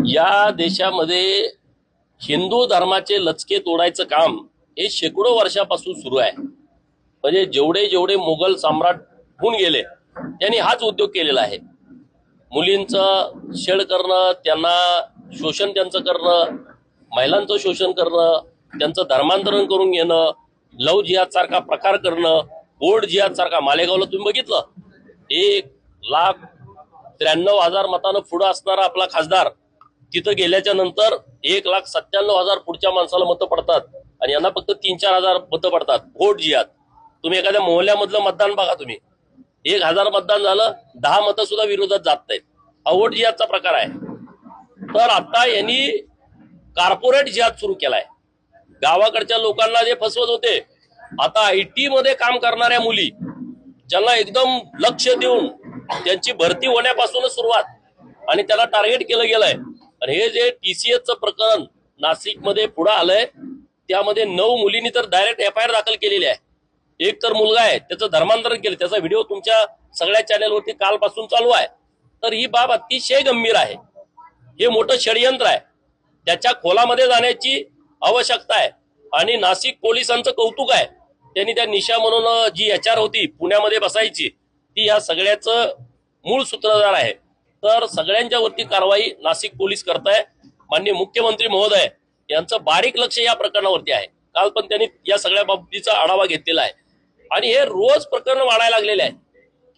या देशामध्ये हिंदू धर्माचे लचके तोडायचं काम हे शेकडो वर्षापासून सुरू आहे। म्हणजे जेवढे जेवढे मुघल सम्राट होऊन गेले त्यांनी हाच उद्योग केलेला आहे। मुलींचं छळ करणं, त्यांना शोषण त्यांचं करणं, महिलांचं शोषण करणं, त्यांचं धर्मांतरण करून घेणं, लव जिहाद सारखा प्रकार करणं, बोर्ड जिहाद सारखा। मालेगावला तुम्ही बघितलं 1,93,000 मतानं पुढे असणारा आपला खासदार तिथं गेल्याच्या नंतर 1,97,000 पुढच्या माणसाला मतं पडतात आणि यांना फक्त 3-4 हजार मतं पडतात। वोट जिहाद। तुम्ही एखाद्या मोहल्ल्यामधलं मतदान बघा, तुम्ही 1,000 मतदान झालं 10 मतं सुद्धा विरोधात जात नाहीत। हा वोट जिहादचा प्रकार आहे। तर आता यांनी कॉर्पोरेट जिहाद सुरू केलाय। गावाकडच्या लोकांना जे फसवत होते, आता आयटी मध्ये काम करणाऱ्या मुली ज्यांना एकदम लक्ष देऊन त्यांची भरती होण्यापासूनच सुरुवात आणि त्याला टार्गेट केलं गेलंय। आणि हे जे टीसीएसचं प्रकरण नाशिक मध्ये पुढे आलंय त्यामध्ये 9 मुलींनी तर डायरेक्ट एफआयआर दाखल केलेली आहे। एक तर मुलगा आहे, त्याचं धर्मांतरण केलं, त्याचा व्हिडिओ तुमच्या सगळ्या चॅनलवरती कालपासून चालू आहे। तर ही बाब अतिशय गंभीर आहे। हे मोठं षडयंत्र आहे, त्याच्या खोलामध्ये जाण्याची आवश्यकता आहे। आणि नाशिक पोलिसांचं कौतुक आहे, त्यांनी त्या निशा म्हणून जी एचआर होती पुण्यामध्ये बसायची, ती या सगळ्याचं मूळ सूत्रधार आहे। तर सगळ्यांच्या वरती कारवाई नाशिक पोलीस करताय। माननीय मुख्यमंत्री महोदय यांचं बारीक लक्ष या प्रकरणावरती आहे। काल पण त्यांनी या सगळ्या बाबतीचा आढावा घेतलेला आहे आणि हे रोज प्रकरण वाढायला लागलेले आहे।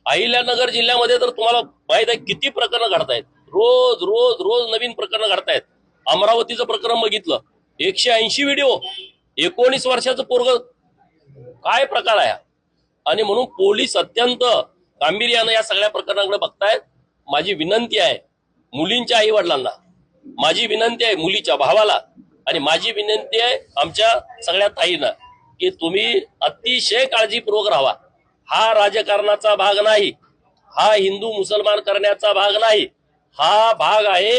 अहिल्यानगर जिल्ह्यामध्ये तर तुम्हाला माहित आहे किती प्रकरण घडतायत, रोज रोज रोज नवीन प्रकरण घडतायत। अमरावतीचं प्रकरण बघितलं, 180 व्हिडिओ, 19 वर्षाचं पोरग, काय प्रकार आहे। आणि म्हणून पोलीस अत्यंत गांभीर्यानं या सगळ्या प्रकरणाकडे बघतायत। माझी विनंती आहे मुलींच्या आई वडिलांना, माझी विनंती आहे मुलीच्या भावाला, आणि माझी विनंती आहे आमच्या सगळ्या ताईंना की तुम्ही अतिशय काळजीपूर्वक राहावा। हा राजकारणाचा भाग नाही, हा हिंदू मुसलमान करण्याचा भाग नाही, हा भाग आहे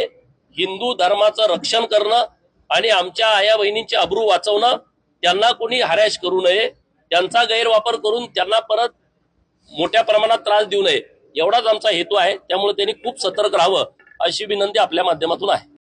हिंदू धर्माचं रक्षण करणं आणि आमच्या आया बहिणींची अब्रू वाचवणं। त्यांना कोणी हॅरॅश करू नये, त्यांचा गैरवापर करून त्यांना परत मोठ्या प्रमाणात त्रास देऊ नये, एवढाच आमचा हेतू आहे। त्यामुळे त्यांनी खूप सतर्क राहावं अशी विनंती आपल्या माध्यमातून आहे।